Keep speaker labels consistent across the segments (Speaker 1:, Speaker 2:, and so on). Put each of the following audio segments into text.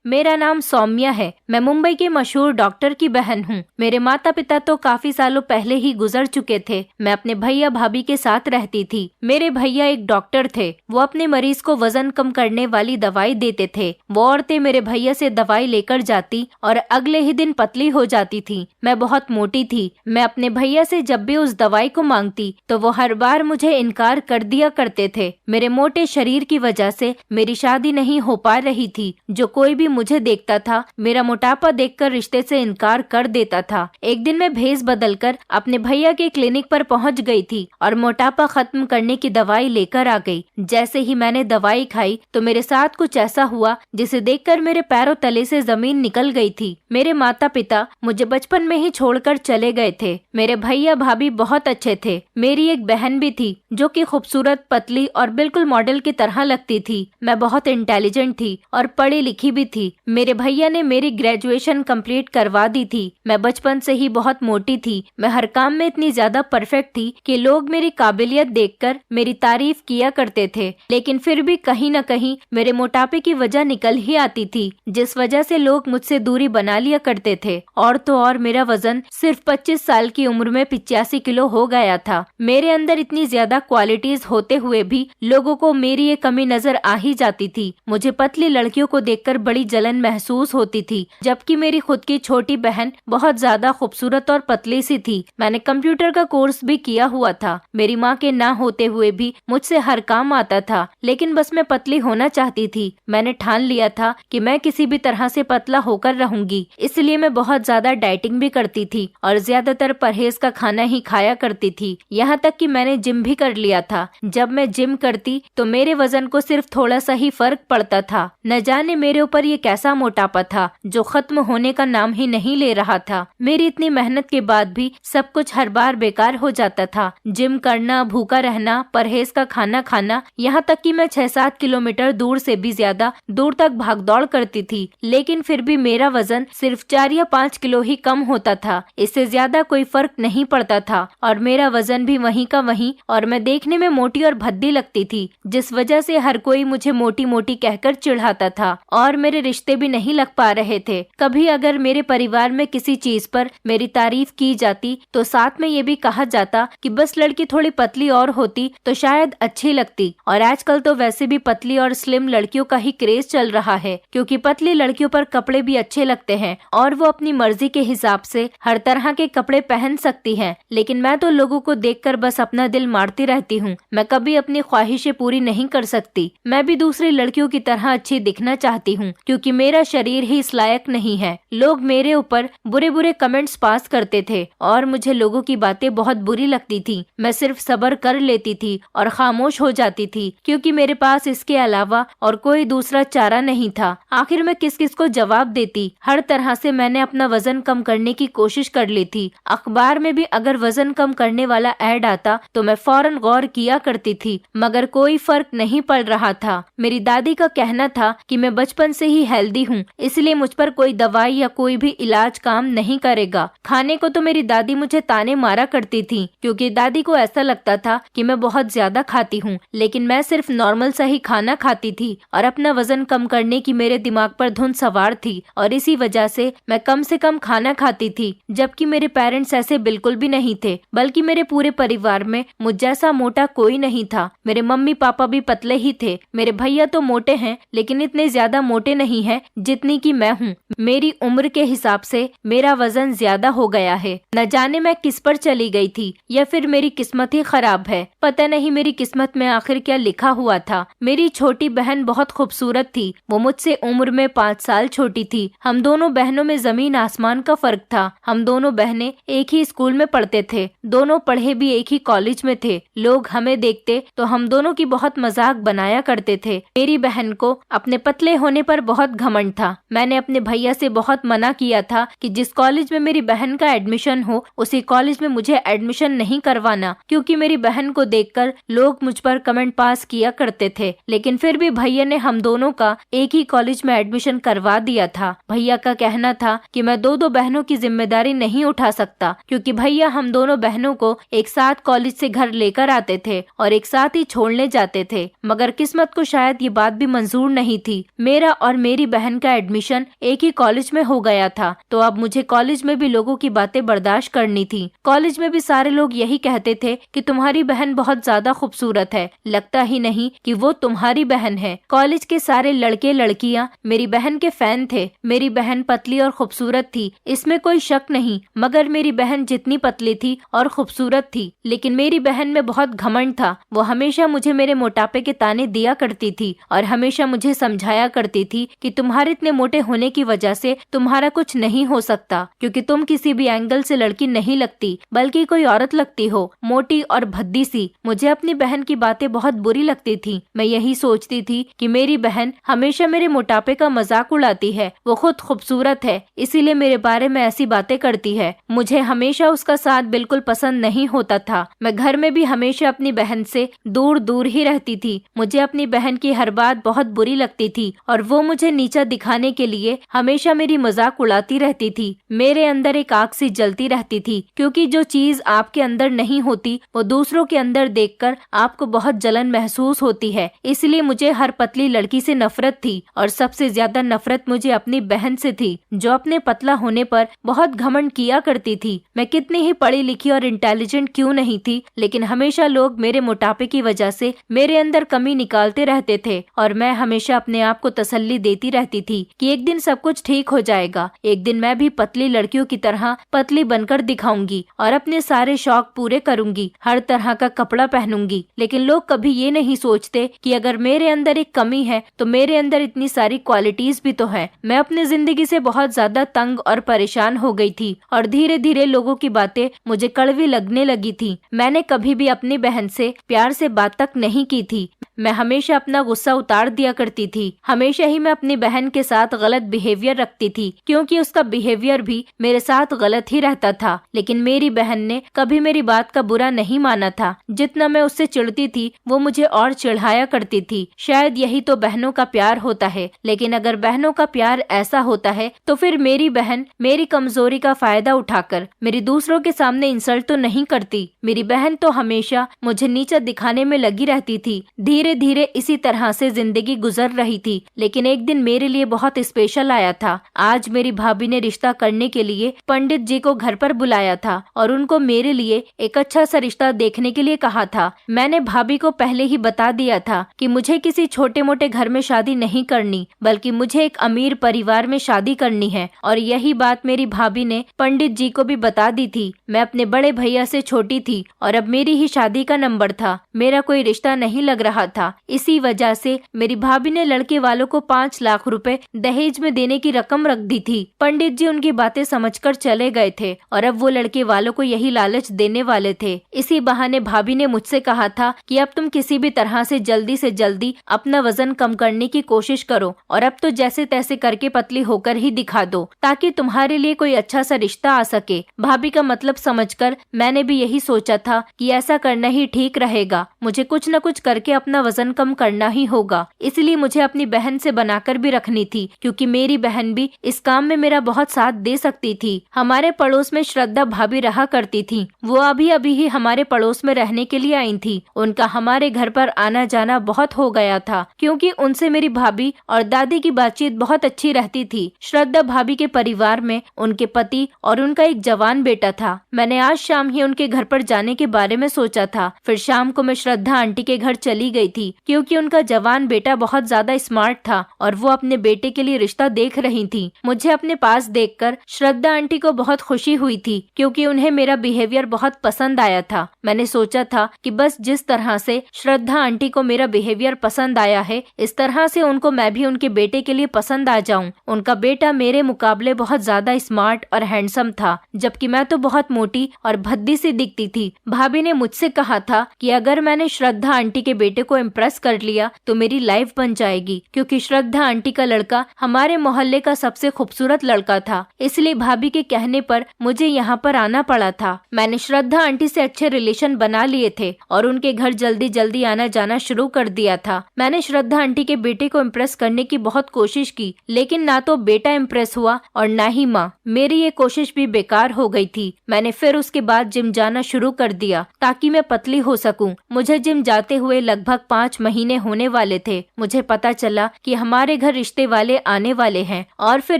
Speaker 1: मेरा नाम सौम्या है। मैं मुंबई के मशहूर डॉक्टर की बहन हूँ। मेरे माता पिता तो काफी सालों पहले ही गुजर चुके थे। मैं अपने भैया भाभी के साथ रहती थी। मेरे भैया एक डॉक्टर थे। वो अपने मरीज को वजन कम करने वाली दवाई देते थे। वो औरतें मेरे भैया से दवाई लेकर जाती और अगले ही दिन पतली हो जाती थी। मैं बहुत मोटी थी। मैं अपने भैया से जब भी उस दवाई को मांगती तो वो हर बार मुझे इनकार कर दिया करते थे। मेरे मोटे शरीर की वजह से मेरी शादी नहीं हो पा रही थी। जो कोई भी मुझे देखता था मेरा मोटापा देखकर रिश्ते से इनकार कर देता था। एक दिन मैं भेस बदलकर अपने भैया के क्लिनिक पर पहुंच गई थी और मोटापा खत्म करने की दवाई लेकर आ गई। जैसे ही मैंने दवाई खाई तो मेरे साथ कुछ ऐसा हुआ जिसे देखकर मेरे पैरों तले से जमीन निकल गई थी। मेरे माता पिता मुझे बचपन में ही छोड़कर चले गए थे। मेरे भैया भाभी बहुत अच्छे थे। मेरी एक बहन भी थी जो कि खूबसूरत, पतली और बिल्कुल मॉडल की तरह लगती थी। मैं बहुत इंटेलिजेंट थी और पढ़ी लिखी भी थी। मेरे भैया ने मेरी ग्रेजुएशन कंप्लीट करवा दी थी। मैं बचपन से ही बहुत मोटी थी। मैं हर काम में इतनी ज्यादा परफेक्ट थी कि लोग मेरी काबिलियत देखकर मेरी तारीफ किया करते थे। लेकिन फिर भी कहीं न कहीं मेरे मोटापे की वजह निकल ही आती थी, जिस वजह से लोग मुझसे दूरी बना लिया करते थे। और तो और मेरा वजन सिर्फ 25 साल की उम्र में 85 किलो हो गया था। मेरे अंदर इतनी ज्यादा क्वालिटीज होते हुए भी लोगों को मेरी ये कमी नजर आ ही जाती थी। मुझे पतली लड़कियों को देखकर बड़ी जलन महसूस होती थी, जबकि मेरी खुद की छोटी बहन बहुत ज्यादा खूबसूरत और पतली सी थी। मैंने कंप्यूटर का कोर्स भी किया हुआ था। मेरी माँ के ना होते हुए भी मुझसे हर काम आता था, लेकिन बस मैं पतली होना चाहती थी। मैंने ठान लिया था कि मैं किसी भी तरह से पतला होकर रहूंगी। इसलिए मैं बहुत ज्यादा डाइटिंग भी करती थी और ज्यादातर परहेज का खाना ही खाया करती थी। यहाँ तक कि मैंने जिम भी कर लिया था। जब मैं जिम करती तो मेरे वजन को सिर्फ थोड़ा सा ही फर्क पड़ता था। न जाने मेरे ऊपर ये कैसा मोटापा था जो खत्म होने का नाम ही नहीं ले रहा था। मेरी इतनी मेहनत के बाद भी सब कुछ हर बार बेकार हो जाता था। जिम करना, भूखा रहना, परहेज का खाना खाना, यहाँ तक कि मैं 6-7 किलोमीटर दूर से भी ज्यादा दूर तक भागदौड़ करती थी, लेकिन फिर भी मेरा वजन सिर्फ 4 या 5 किलो ही कम होता था। इससे ज्यादा कोई फर्क नहीं पड़ता था और मेरा वजन भी वहीं का वहीं, और मैं देखने में मोटी और भद्दी लगती थी, जिस वजह से हर कोई मुझे मोटी मोटी कहकर चिढ़ाता था और मेरे रिश्ते भी नहीं लग पा रहे थे। कभी अगर मेरे परिवार में किसी चीज पर मेरी तारीफ की जाती तो साथ में ये भी कहा जाता कि बस लड़की थोड़ी पतली और होती तो शायद अच्छी लगती। और आजकल तो वैसे भी पतली और स्लिम लड़कियों का ही क्रेज चल रहा है, क्योंकि पतली लड़कियों पर कपड़े भी अच्छे लगते हैं और वो अपनी मर्जी के हिसाब से हर तरह के कपड़े पहन सकती हैं। लेकिन मैं तो लोगों को देखकर बस अपना दिल मारती रहती हूँ। मैं कभी अपनी ख्वाहिशें पूरी नहीं कर सकती। मैं भी दूसरी लड़कियों की तरह अच्छी दिखना चाहती हूँ, क्योंकि मेरा शरीर ही इस लायक नहीं है। लोग मेरे ऊपर बुरे बुरे कमेंट्स पास करते थे और मुझे लोगों की बातें बहुत बुरी लगती थी। मैं सिर्फ सब्र कर लेती थी और खामोश हो जाती थी, क्योंकि मेरे पास इसके अलावा और कोई दूसरा चारा नहीं था। आखिर मैं किस किस को जवाब देती। हर तरह से मैंने अपना वजन कम करने की कोशिश कर ली थी। अखबार में भी अगर वजन कम करने वाला ऐड आता तो मैं फौरन गौर किया करती थी, मगर कोई फर्क नहीं पड़ रहा था। मेरी दादी का कहना था कि मैं बचपन से ही हेल्दी हूँ, इसलिए मुझ पर कोई दवाई या कोई भी इलाज काम नहीं करेगा। खाने को तो मेरी दादी मुझे ताने मारा करती थी, क्योंकि दादी को ऐसा लगता था कि मैं बहुत ज्यादा खाती हूँ, लेकिन मैं सिर्फ नॉर्मल सा ही खाना खाती थी और अपना वजन कम करने की मेरे दिमाग पर धुन सवार थी और इसी वजह से मैं कम से कम खाना खाती थी। जबकि मेरे पेरेंट्स ऐसे बिल्कुल भी नहीं थे, बल्कि मेरे पूरे परिवार में मुझ जैसा मोटा कोई नहीं था। मेरे मम्मी पापा भी पतले ही थे। मेरे भैया तो मोटे हैं, लेकिन इतने ज्यादा मोटे नहीं हैं जितनी कि मैं हूँ। मेरी उम्र के हिसाब से मेरा वजन ज्यादा हो गया है। न जाने मैं किस पर चली गई थी या फिर मेरी किस्मत ही खराब है। पता नहीं मेरी किस्मत में आखिर क्या लिखा हुआ था। मेरी छोटी बहन बहुत खूबसूरत थी। वो मुझसे उम्र में 5 साल छोटी थी। हम दोनों बहनों में जमीन आसमान का फर्क था। हम दोनों बहनें एक ही स्कूल में पढ़ते थे, दोनों पढ़े भी एक ही कॉलेज में थे। लोग हमें देखते तो हम दोनों की बहुत मजाक बनाया करते थे। मेरी बहन को अपने पतले होने पर बहुत घमंड था। मैंने अपने भैया से बहुत मना किया था कि जिस कॉलेज में मेरी बहन का एडमिशन हो उसी कॉलेज में मुझे एडमिशन नहीं करवाना, क्योंकि मेरी बहन को देखकर लोग मुझ पर कमेंट पास किया करते थे। लेकिन फिर भी भैया ने हम दोनों का एक ही कॉलेज में एडमिशन करवा दिया था। भैया का कहना था कि मैं दो बहनों की जिम्मेदारी नहीं उठा सकता, क्योंकि भैया हम दोनों बहनों को एक साथ कॉलेज से घर लेकर आते थे और एक साथ ही छोड़ने जाते थे। मगर किस्मत को शायद ये बात भी मंजूर नहीं थी। मेरा और मेरी बहन का एडमिशन एक ही कॉलेज में हो गया था, तो अब मुझे कॉलेज में भी लोगों की बातें बर्दाश्त करनी थी। कॉलेज में भी सारे लोग यही कहते थे कि तुम्हारी बहन बहुत ज्यादा खूबसूरत है, लगता ही नहीं कि वो तुम्हारी बहन है। कॉलेज के सारे लड़के लड़कियां मेरी बहन के फैन थे। मेरी बहन पतली और खूबसूरत थी, इसमें कोई शक नहीं, मगर मेरी बहन जितनी पतली थी और खूबसूरत थी, लेकिन मेरी बहन में बहुत घमंड था। वो हमेशा मुझे मेरे मोटापे के ताने दिया करती थी और हमेशा मुझे समझाया करती थी कि तुम्हारे इतने मोटे होने की वजह से तुम्हारा कुछ नहीं हो सकता, क्योंकि तुम किसी भी एंगल से लड़की नहीं लगती, बल्कि कोई औरत लगती हो, मोटी और भद्दी सी। मुझे अपनी बहन की बातें बहुत बुरी लगती थी। मैं यही सोचती थी कि मेरी बहन हमेशा मेरे मोटापे का मजाक उड़ाती है, वो खुद खूबसूरत है, इसीलिए मेरे बारे में ऐसी बातें करती है। मुझे हमेशा उसका साथ बिल्कुल पसंद नहीं होता था। मैं घर में भी हमेशा अपनी बहन से दूर दूर ही रहती थी। मुझे अपनी बहन की हर बात बहुत बुरी लगती थी और वो मुझे नीचा दिखाने के लिए हमेशा मेरी मजाक उड़ाती रहती थी। मेरे अंदर एक आग सी जलती रहती थी, क्योंकि जो चीज आपके अंदर नहीं होती वो दूसरों के अंदर देखकर आपको बहुत जलन महसूस होती है। इसलिए मुझे हर पतली लड़की से नफरत थी और सबसे ज्यादा नफरत मुझे अपनी बहन से थी, जो अपने पतला होने पर बहुत घमंड किया करती थी। मैं कितनी ही पढ़ी लिखी और इंटेलिजेंट क्यों नहीं थी, लेकिन हमेशा लोग मेरे मोटापे की वजह से मेरे अंदर कमी निकालते रहते थे और मैं हमेशा अपने आप को तसल्ली देती रहती थी कि एक दिन सब कुछ ठीक हो जाएगा, एक दिन मैं भी पतली लड़कियों की तरह पतली बनकर दिखाऊंगी और अपने सारे शौक पूरे करूंगी, हर तरह का कपड़ा पहनूंगी। लेकिन लोग कभी ये नहीं सोचते कि अगर मेरे अंदर एक कमी है तो मेरे अंदर इतनी सारी क्वालिटीज भी तो है। मैं अपनी जिंदगी से बहुत ज्यादा तंग और परेशान हो गई थी और धीरे धीरे लोगों की बातें मुझे कड़वी लगने लगी थी। मैंने कभी भी अपनी बहन से प्यार से बात तक नहीं की थी। मैं हमेशा अपना गुस्सा उतार दिया करती थी। हमेशा ही मैं अपनी बहन के साथ गलत बिहेवियर रखती थी, क्योंकि उसका बिहेवियर भी मेरे साथ गलत ही रहता था। लेकिन मेरी बहन ने कभी मेरी बात का बुरा नहीं माना था। जितना मैं उससे चिढ़ती थी वो मुझे और चिढ़ाया करती थी। शायद यही तो बहनों का प्यार होता है। लेकिन अगर बहनों का प्यार ऐसा होता है तो फिर मेरी बहन मेरी कमजोरी का फायदा उठाकर मेरी दूसरों के सामने इंसल्ट तो नहीं करती। मेरी बहन तो हमेशा मुझे नीचा दिखाने में लगी रहती थी। धीरे धीरे इसी तरह से जिंदगी गुजर रही थी। लेकिन एक दिन मेरे लिए बहुत स्पेशल आया था। आज मेरी भाभी ने रिश्ता करने के लिए पंडित जी को घर पर बुलाया था और उनको मेरे लिए एक अच्छा सा रिश्ता देखने के लिए कहा था। मैंने भाभी को पहले ही बता दिया था कि मुझे किसी छोटे मोटे घर में शादी नहीं करनी, बल्कि मुझे एक अमीर परिवार में शादी करनी है। और यही बात मेरी भाभी ने पंडित जी को भी बता दी थी। मैं अपने बड़े भैया से छोटी थी और अब मेरी ही शादी का नंबर था। मेरा कोई रिश्ता नहीं लग रहा था। इसी वजह से मेरी भाभी ने लड़के वालों को 5 लाख रुपए दहेज में देने की रकम रख दी थी। पंडित जी उनकी बातें समझकर चले गए थे और अब वो लड़के वालों को यही लालच देने वाले थे। इसी बहाने भाभी ने मुझसे कहा था कि अब तुम किसी भी तरह से जल्दी अपना वजन कम करने की कोशिश करो और अब तो जैसे तैसे करके पतली होकर ही दिखा दो, ताकि तुम्हारे लिए कोई अच्छा सा रिश्ता आ सके। भाभी का मतलब समझकर मैंने भी यही सोचा था कि ऐसा करना ही ठीक रहेगा। मुझे कुछ न कुछ करके अपना वजन कम करना ही होगा। इसलिए मुझे अपनी बहन से बनाकर भी रखनी थी, क्योंकि मेरी बहन भी इस काम में मेरा बहुत साथ दे सकती थी। हमारे पड़ोस में श्रद्धा भाभी रहा करती थी। वो अभी अभी ही हमारे पड़ोस में रहने के लिए आई थी। उनका हमारे घर पर आना जाना बहुत हो गया था, क्योंकि उनसे मेरी भाभी और दादी की बातचीत बहुत अच्छी रहती थी। श्रद्धा भाभी के परिवार में उनके पति और उनका एक जवान बेटा था। मैंने आज शाम ही उनके घर पर जाने के बारे में सोचा था। फिर शाम को मैं श्रद्धा आंटी के घर चली गई थी, क्योंकि उनका जवान बेटा बहुत ज्यादा स्मार्ट था और वो अपने बेटे के लिए रिश्ता देख रही थी। मुझे अपने पास देखकर श्रद्धा आंटी को बहुत खुशी हुई थी, क्योंकि उन्हें मेरा बिहेवियर बहुत पसंद आया था। मैंने सोचा था कि बस जिस तरह से श्रद्धा आंटी को मेरा बिहेवियर पसंद आया है, इस तरह से उनको मैं भी उनके बेटे के लिए पसंद आ जाऊं। उनका बेटा मेरे मुकाबले बहुत ज्यादा स्मार्ट और हैंडसम था, जबकि मैं तो बहुत मोटी और भद्दी सी दिखती थी। भाभी ने मुझसे कहा था कि अगर मैंने श्रद्धा आंटी के बेटे को इम्प्रेस कर लिया तो मेरी लाइफ बन जाएगी, क्योंकि श्रद्धा आंटी का लड़का हमारे मोहल्ले का सबसे खूबसूरत लड़का था। इसलिए भाभी के कहने पर मुझे यहाँ पर आना पड़ा था। मैंने श्रद्धा आंटी से अच्छे रिलेशन बना लिए थे और उनके घर जल्दी जल्दी आना जाना शुरू कर दिया था। मैंने श्रद्धा आंटी के बेटे को इम्प्रेस करने की बहुत कोशिश की, लेकिन ना तो बेटा इम्प्रेस हुआ और ना ही माँ। मेरी ये कोशिश भी बेकार हो गई थी। मैंने फिर उसके बाद जिम जाना शुरू कर दिया ताकि मैं पतली हो सकूं। मुझे जिम जाते हुए लगभग 5 महीने होने वाले थे, मुझे पता चला कि हमारे घर रिश्ते वाले आने वाले हैं और फिर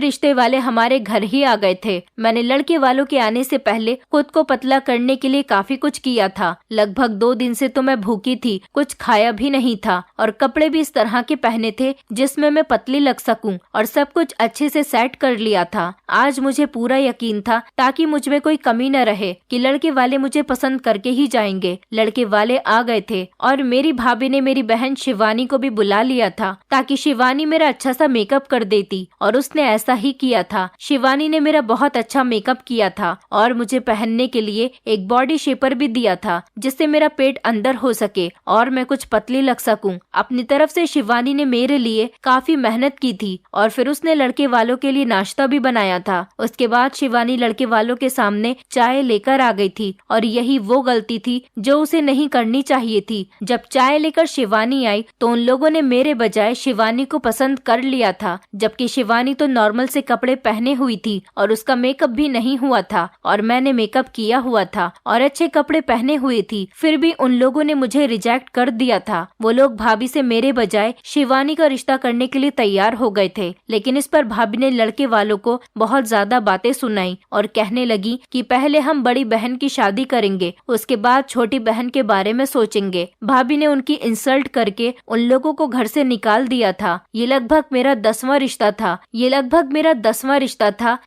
Speaker 1: रिश्ते वाले हमारे घर ही आ गए थे। मैंने लड़के वालों के आने से पहले खुद को पतला करने के लिए काफी कुछ किया था। लगभग 2 दिन से तो मैं भूखी थी, कुछ खाया भी नहीं था और कपड़े भी इस तरह के पहने थे जिसमें मैं पतली लग सकूं और सब कुछ अच्छे से सेट कर लिया था। आज मुझे पूरा यकीन था ताकि मुझ में कोई कमी न रहे कि लड़के वाले मुझे पसंद करके ही जाएंगे। लड़के वाले आ गए थे और मेरी भाभी ने मेरी बहन शिवानी को भी बुला लिया था ताकि शिवानी मेरा अच्छा सा मेकअप कर देती और उसने ऐसा ही किया था। शिवानी ने मेरा बहुत अच्छा मेकअप किया था और मुझे पहनने के लिए एक बॉडी शेपर भी दिया था जिससे मेरा पेट अंदर हो सके और मैं कुछ पतली लग सकूं। अपनी तरफ से शिवानी ने मेरे लिए काफी मेहनत की थी और फिर उसने लड़के वालों के लिए नाश्ता भी बनाया था। उसके बाद शिवानी लड़के वालों के सामने चाय लेकर आ गई थी और यही वो गलती थी जो उसे नहीं करनी चाहिए थी। जब चाय लेकर शिवानी आई तो उन लोगों ने मेरे बजाय शिवानी को पसंद कर लिया था, जबकि शिवानी तो नॉर्मल से कपड़े पहने हुई थी और उसका मेकअप भी नहीं हुआ था और मैंने मेकअप किया हुआ था और अच्छे कपड़े पहने हुए थी। फिर भी उन लोगों ने मुझे रिजेक्ट कर दिया था। वो लोग भाभी से मेरे बजाय शिवानी का रिश्ता करने के लिए तैयार हो गए थे, लेकिन इस पर भाभी ने लड़के वालों को बहुत ज्यादा बातें सुनाई और कहने लगी कि पहले हम बड़ी बहन की शादी करेंगे, उसके बाद छोटी बहन के बारे में सोचेंगे। भाभी ने उनकी इंसल्ट करके उन लोगों को घर से निकाल दिया था। ये लगभग मेरा 10वां रिश्ता था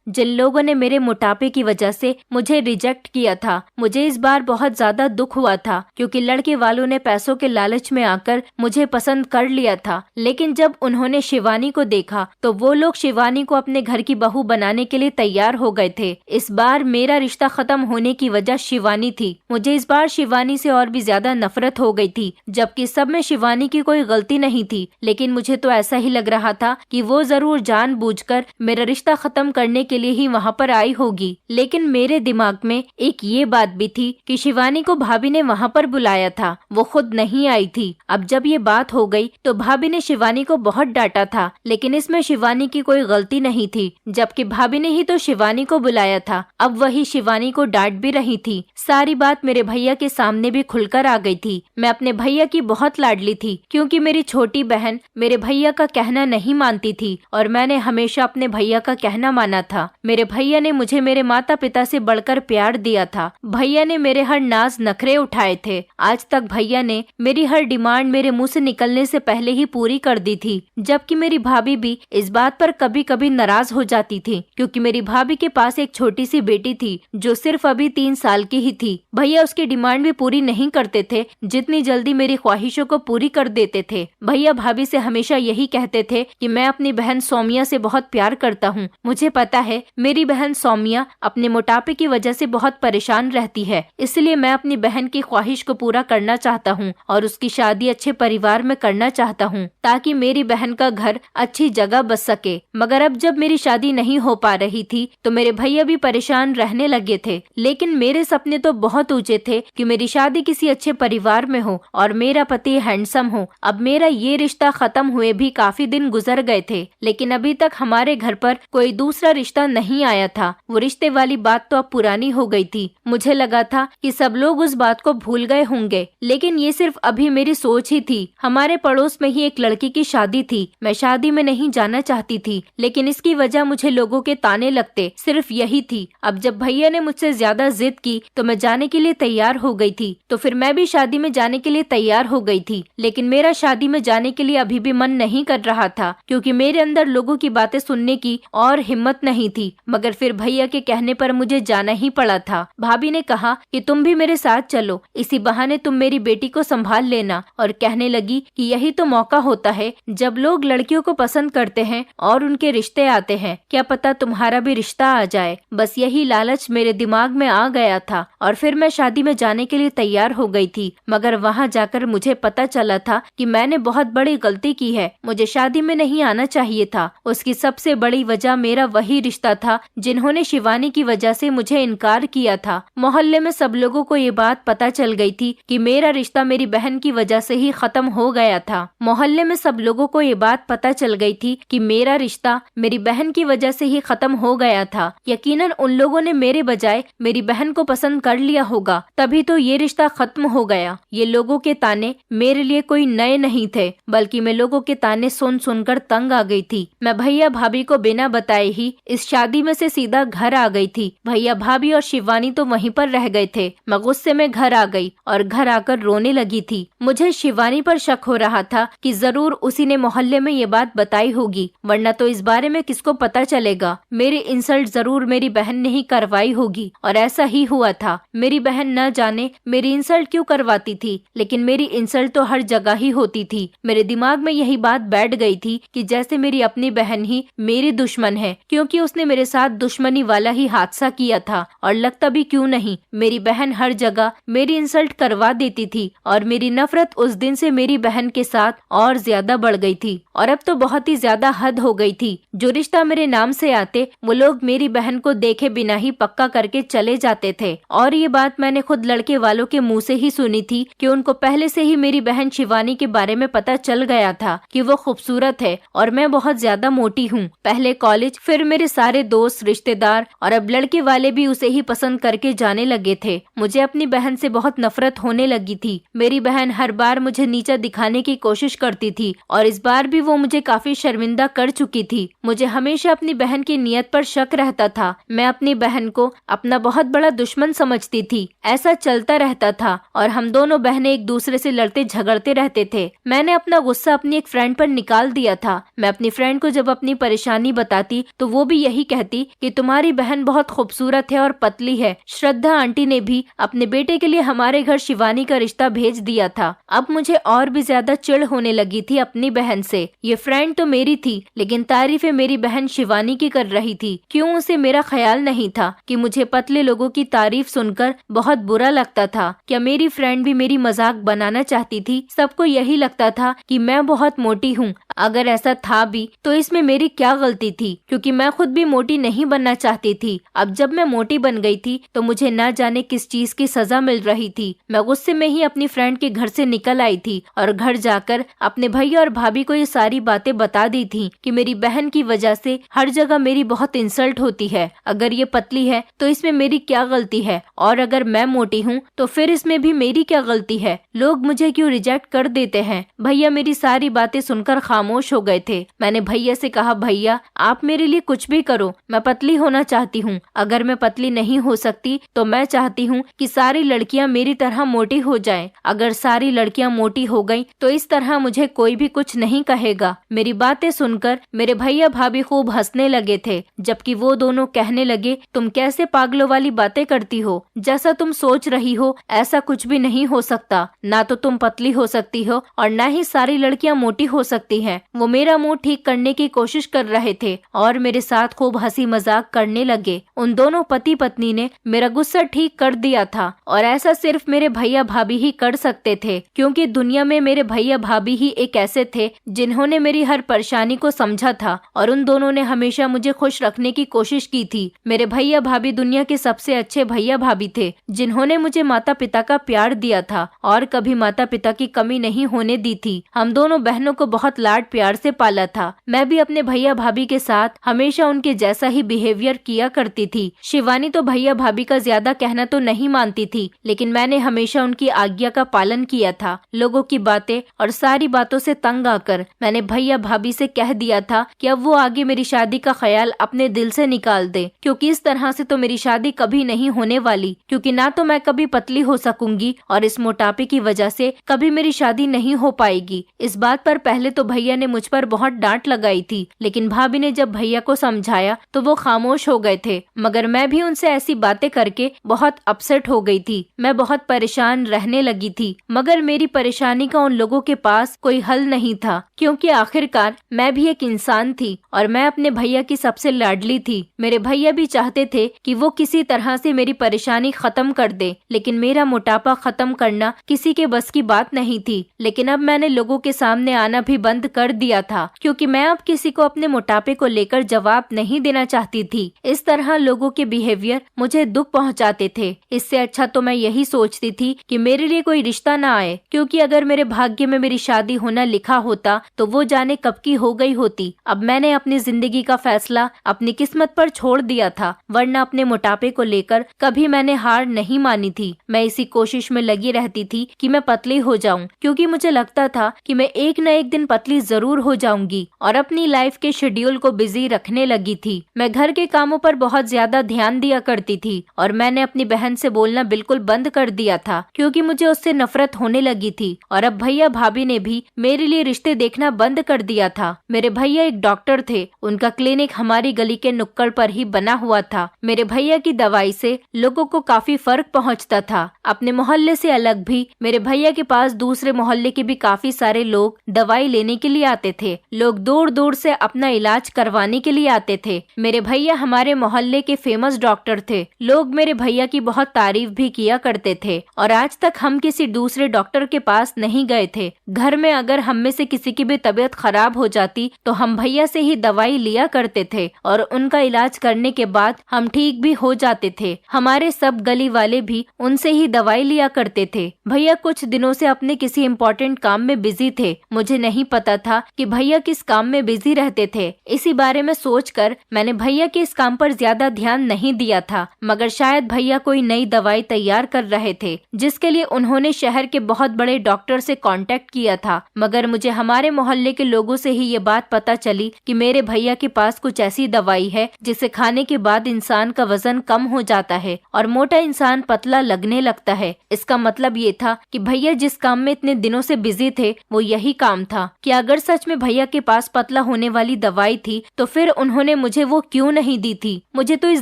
Speaker 1: जिन लोगों ने मेरे मोटापे की वजह से मुझे रिजेक्ट किया था। मुझे इस बार बहुत ज्यादा दुख हुआ था क्योंकि लड़के वालों ने पैसों के लालच में आकर मुझे पसंद कर लिया था, लेकिन जब उन्होंने शिवानी को देखा तो वो लोग शिवानी को अपने घर की बहू बनाने के लिए तैयार हो गए थे। इस बार मेरा रिश्ता खत्म होने की वजह शिवानी थी। मुझे इस बार शिवानी से और भी ज्यादा नफरत हो गई थी, जबकि सब में शिवानी की कोई गलती नहीं थी, लेकिन मुझे तो ऐसा ही लग रहा था कि वो जरूर जानबूझकर मेरा रिश्ता खत्म करने के लिए ही वहाँ पर आई होगी। लेकिन मेरे दिमाग में एक ये बात भी थी कि शिवानी को भाभी ने वहाँ पर बुलाया था, वो खुद नहीं आई थी। अब जब ये बात हो गई तो भाभी ने शिवानी को बहुत डांटा था, लेकिन इसमें शिवानी की कोई गलती नहीं थी, जबकि भाभी ने ही तो शिवानी को बुलाया था। अब वही शिवानी को डांट भी रही थी। सारी बात मेरे भैया के सामने भी खुलकर आ गई थी। मैं अपने भैया की बहुत लाडली थी क्योंकि मेरी छोटी बहन मेरे भैया का कहना नहीं मानती थी और मैंने हमेशा अपने भैया का कहना माना था। मेरे भैया ने मुझे मेरे माता पिता से बढ़कर प्यार दिया था। भैया ने मेरे हर नाज नखरे उठाए थे। आज तक भैया ने मेरी हर डिमांड मेरे मुंह से निकलने से पहले ही पूरी कर दी थी, जबकि मेरी भाभी भी इस बात पर कभी कभी नाराज हो जाती थी क्योंकि मेरी भाभी के पास एक छोटी सी बेटी थी जो सिर्फ अभी 3 साल की ही थी। भैया उसकी डिमांड भी पूरी नहीं करते थे, जितनी जल्दी मेरी ख्वाहिशों को पूरी कर देते थे। भैया भाभी से हमेशा यही कहते थे कि मैं अपनी बहन सौम्या से बहुत प्यार करता हूँ। मुझे पता है मेरी बहन सौम्या अपने मोटापे की वजह से बहुत परेशान रहती है, इसलिए मैं अपनी बहन की ख्वाहिश को पूरा करना चाहता हूँ और उसकी शादी अच्छे परिवार में करना चाहता हूँ ताकि मेरी बहन का घर अच्छी जगह बस सके। मगर अब जब मेरी शादी नहीं हो पा रही थी तो मेरे भैया भी परेशान रहने लगे थे, लेकिन मेरे सपने तो बहुत ऊंचे थे कि मेरी शादी किसी अच्छे परिवार में हो और मेरा पति हैंडसम हो। अब मेरा ये रिश्ता खत्म हुए भी काफी दिन गुजर गए थे, लेकिन अभी तक हमारे घर पर कोई दूसरा रिश्ता नहीं आया था। वो रिश्ते वाली बात तो अब पुरानी हो गई थी। मुझे लगा था कि सब लोग उस बात को भूल गए होंगे, लेकिन ये सिर्फ अभी मेरी सोच ही थी। हमारे पड़ोस में ही एक लड़की की शादी थी। मैं शादी में नहीं जाना चाहती थी, लेकिन इसकी वजह मुझे लोगों के ताने लगते, सिर्फ यही थी। अब जब भैया ने मुझसे ज्यादा जिद की तो मैं जाने के लिए तैयार हो गई थी, तो फिर मैं भी शादी में जाने के लिए तैयार हो गई थी। लेकिन मेरा शादी में जाने के लिए अभी भी मन नहीं कर रहा था क्योंकि मेरे अंदर लोगों की बातें सुनने की और हिम्मत नहीं थी। मगर फिर भैया के कहने पर मुझे जाना ही पड़ा था। भाभी ने कहा कि तुम भी मेरे साथ चलो, इसी बहाने तुम मेरी बेटी को संभाल लेना, और कहने लगी कि यही तो मौका होता है जब लोग लड़कियों को पसंद करते हैं और उनके रिश्ते आते हैं, क्या पता तुम्हारा भी रिश्ता आ जाए। बस यही लालच मेरे दिमाग में आ गया था और फिर मैं शादी में जाने के लिए तैयार हो गई थी। मगर वहाँ जाकर मुझे पता चला था कि मैंने बहुत बड़ी गलती की है। मुझे शादी में नहीं आना चाहिए था। उसकी सबसे बड़ी वजह मेरा वही रिश्ता था जिन्होंने शिवानी की वजह से मुझे इनकार किया था। मोहल्ले में सब लोगों को ये बात पता चल गई थी कि मेरा रिश्ता मेरी बहन की वजह से ही खत्म हो गया था। मोहल्ले में सब लोगों को ये बात पता चल गई थी कि मेरा रिश्ता मेरी बहन की वजह से ही खत्म हो गया था। यकीनन उन लोगों ने मेरे बजाय मेरी बहन को पसंद कर लिया होगा, तभी तो ये रिश्ता खत्म हो गया। ये लोगों के ताने मेरे लिए कोई नए नहीं थे, बल्कि मैं लोगों के ताने सुन सुनकर तंग आ गई थी। मैं भैया भाभी को बिना बताए ही इस शादी में से सीधा घर आ गई थी। भैया भाभी और शिवानी तो वहीं पर रह गए थे। मैं गुस्से में घर आ गई और घर आकर रोने लगी थी। मुझे शिवानी पर शक हो रहा था कि जरूर उसी ने मोहल्ले में ये बात बताई होगी, वरना तो इस बारे में किसको पता चलेगा। मेरी इंसल्ट जरूर मेरी बहन ने ही करवाई होगी, और ऐसा ही हुआ था। मेरी बहन न जाने मेरी इंसल्ट क्यों करवाती थी, लेकिन मेरी इंसल्ट तो हर जगह ही होती थी। मेरे दिमाग में यही बात बैठ गई थी कि जैसे मेरी अपनी बहन ही मेरी दुश्मन है, क्योंकि उसने मेरे साथ दुश्मनी वाला ही हादसा किया था। और लगता भी क्यों नहीं, मेरी बहन हर जगह मेरी इंसल्ट करवा देती थी, और मेरी नफरत उस दिन से मेरी बहन के साथ और ज्यादा बढ़ गई थी। और अब तो बहुत ही ज्यादा हद हो गई थी। जो रिश्ता मेरे नाम से आते वो लोग मेरी बहन को देखे बिना ही पक्का करके चले जाते थे। और ये बात मैंने खुद लड़के वालों के मुंह से ही सुनी थी कि उनको पहले से ही मेरी बहन शिवानी के बारे में पता चल गया था कि वो खूबसूरत है और मैं बहुत ज्यादा मोटी हूँ। पहले कॉलेज, फिर मेरे सारे दोस्त, रिश्तेदार और अब लड़के वाले भी उसे ही पसंद करके जाने लगे थे। मुझे अपनी बहन से बहुत नफरत होने लगी थी। मेरी बहन हर बार मुझे नीचा दिखाने की कोशिश करती थी, और इस बार भी वो मुझे काफी शर्मिंदा कर चुकी थी। मुझे हमेशा अपनी बहन की नीयत पर शक रहता था। मैं अपनी बहन को अपना बहुत बड़ा दुश्मन समझती थी। ऐसा चलता रहता था और हम दोनों बहनें एक दूसरे से लड़ते झगड़ते रहते थे। मैंने अपना गुस्सा अपनी एक फ्रेंड पर निकाल दिया था। मैं अपनी फ्रेंड को जब अपनी परेशानी बताती तो वो भी यही कहती कि तुम्हारी बहन बहुत खूबसूरत है और पतली है। श्रद्धा आंटी ने भी अपने बेटे के लिए हमारे घर शिवानी का रिश्ता भेज दिया था। अब मुझे और भी ज्यादा चिढ़ होने लगी थी अपनी बहन से। ये फ्रेंड तो मेरी थी, लेकिन तारीफें मेरी बहन शिवानी की कर रही थी। क्यों उसे मेरा ख्याल नहीं था कि मुझे पतले लोगों की तारीफ सुनकर बहुत बुरा लगता था? क्या मेरी फ्रेंड भी मेरी मजाक बनाना चाहती थी? सबको यही लगता था कि मैं बहुत मोटी हूँ। अगर ऐसा था भी तो इसमें मेरी क्या गलती थी, क्योंकि मैं खुद भी मोटी नहीं बनना चाहती थी। अब जब मैं मोटी बन गई थी तो मुझे न जाने किस चीज की सजा मिल रही थी। मैं गुस्से में ही अपनी फ्रेंड के घर से निकल आई थी और घर जाकर अपने भैया और भाभी को ये सारी बातें बता दी थी कि मेरी बहन की वजह से हर जगह मेरी बहुत इंसल्ट होती है। अगर ये पतली है तो इसमें मेरी क्या गलती है, और अगर मैं मोटी हूँ तो फिर इसमें भी मेरी क्या गलती है? लोग मुझे क्यों रिजेक्ट कर देते हैं? भैया मेरी सारी बातें सुनकर खामोश हो गए थे। मैंने भैया से कहा, भैया आप मेरे लिए कुछ भी करो, मैं पतली होना चाहती हूँ। अगर मैं पतली नहीं हो सकती तो मैं चाहती हूँ कि सारी लड़कियाँ मेरी तरह मोटी हो जाएं। अगर सारी लड़कियाँ मोटी हो गईं तो इस तरह मुझे कोई भी कुछ नहीं कहेगा। मेरी बातें सुनकर मेरे भैया भाभी खूब हंसने लगे थे, जबकि वो दोनों कहने लगे, तुम कैसे पागलों वाली बातें करती हो? जैसा तुम सोच रही हो ऐसा कुछ भी नहीं हो सकता। ना तो तुम पतली हो सकती हो और ना ही सारी लड़कियां मोटी हो सकती हैं। वो मेरा मुंह ठीक करने की कोशिश कर रहे थे और मेरे साथ खूब हंसी मजाक करने लगे। उन दोनों पति पत्नी ने मेरा गुस्सा ठीक कर दिया था, और ऐसा सिर्फ मेरे भैया भाभी ही कर सकते थे, क्योंकि दुनिया में मेरे भैया भाभी ही एक ऐसे थे जिन्होंने मेरी हर परेशानी को समझा था, और उन दोनों ने हमेशा मुझे खुश रखने की कोशिश की थी। मेरे भैया भाभी दुनिया के सबसे अच्छे भैया भाभी थे, जिन्होंने मुझे माता पिता का प्यार दिया था और कभी माता पिता की कमी नहीं होने दी थी। हम दोनों बहनों को बहुत लाड प्यार से पाला था। मैं भी अपने भैया भाभी के साथ हमेशा उनके जैसा ही बिहेवियर किया करती थी। शिवानी तो भैया भाभी का ज्यादा कहना तो नहीं मानती थी, लेकिन मैंने हमेशा उनकी आज्ञा का पालन किया था। लोगों की बातें और सारी बातों से तंग आकर मैंने भैया भाभी से कह दिया था कि अब वो आगे मेरी शादी का ख्याल अपने दिल से निकाल दे, क्योंकि इस तरह से तो मेरी शादी कभी नहीं होने वाली। क्योंकि ना तो मैं कभी पतली हो सकूंगी और इस मोटापे की वजह से कभी मेरी शादी नहीं हो पाएगी। इस बात पर पहले तो भैया ने मुझ पर बहुत डांट लगाई थी, लेकिन भाभी ने जब भैया को समझाया तो वो खामोश हो गए थे। मगर मैं भी उनसे ऐसी बातें करके बहुत अपसेट हो गई थी। मैं बहुत परेशान रहने लगी थी, मगर मेरी परेशानी का उन लोगों के पास कोई हल नहीं था, क्योंकि आखिरकार मैं भी एक इंसान थी और मैं अपने भैया की सबसे लाडली थी। मेरे भैया भी चाहते थे कि वो किसी तरह से मेरी परेशानी खत्म कर दे, लेकिन मेरा मोटापा खत्म करना किसी के बस की बात नहीं थी। लेकिन अब मैंने लोगों के सामने आना भी बंद कर कर दिया था, क्योंकि मैं अब किसी को अपने मोटापे को लेकर जवाब नहीं देना चाहती थी। इस तरह लोगों के बिहेवियर मुझे दुख पहुंचाते थे। इससे अच्छा तो मैं यही सोचती थी कि मेरे लिए कोई रिश्ता ना आए, क्योंकि अगर मेरे भाग्य में मेरी शादी होना लिखा होता तो वो जाने कब की हो गई होती। अब मैंने अपनी जिंदगी का फैसला अपनी किस्मत पर छोड़ दिया था, वरना अपने मोटापे को लेकर कभी मैंने हार नहीं मानी थी। मैं इसी कोशिश में लगी रहती थी कि मैं पतली हो जाऊं, क्योंकि मुझे लगता था कि मैं एक न एक दिन पतली जरूर हो जाऊंगी, और अपनी लाइफ के शेड्यूल को बिजी रखने लगी थी। मैं घर के कामों पर बहुत ज्यादा ध्यान दिया करती थी, और मैंने अपनी बहन से बोलना बिल्कुल बंद कर दिया था, क्योंकि मुझे उससे नफरत होने लगी थी। और अब भैया भाभी ने भी मेरे लिए रिश्ते देखना बंद कर दिया था। मेरे भैया एक डॉक्टर थे, उनका क्लिनिक हमारी गली के नुक्कड़ पर ही बना हुआ था। मेरे भैया की दवाई से लोगों को काफी फर्क पहुंचता था। अपने मोहल्ले से अलग भी मेरे भैया के पास दूसरे मोहल्ले के भी काफी सारे लोग दवाई लेने के लिए आते थे। लोग दूर दूर से अपना इलाज करवाने के लिए आते थे। मेरे भैया हमारे मोहल्ले के फेमस डॉक्टर थे। लोग मेरे भैया की बहुत तारीफ भी किया करते थे, और आज तक हम किसी दूसरे डॉक्टर के पास नहीं गए थे। घर में अगर हम में से किसी की भी तबीयत खराब हो जाती तो हम भैया से ही दवाई लिया करते थे, और उनका इलाज करने के बाद हम ठीक भी हो जाते थे। हमारे सब गली वाले भी उनसे ही दवाई लिया करते थे। भैया कुछ दिनों से अपने किसी इम्पोर्टेंट काम में बिजी थे। मुझे नहीं पता था कि भैया किस काम में बिजी रहते थे। इसी बारे में सोचकर मैंने भैया के इस काम पर ज्यादा ध्यान नहीं दिया था, मगर शायद भैया कोई नई दवाई तैयार कर रहे थे, जिसके लिए उन्होंने शहर के बहुत बड़े डॉक्टर से कांटेक्ट किया था। मगर मुझे हमारे मोहल्ले के लोगों से ही ये बात पता चली कि मेरे भैया के पास कुछ ऐसी दवाई है जिसे खाने के बाद इंसान का वजन कम हो जाता है और मोटा इंसान पतला लगने लगता है। इसका मतलब ये था कि भैया जिस काम में इतने दिनों से बिजी थे वो यही काम था। कि अगर सच में भैया के पास पतला होने वाली दवाई थी तो फिर उन्होंने मुझे वो क्यों नहीं दी थी। मुझे तो इस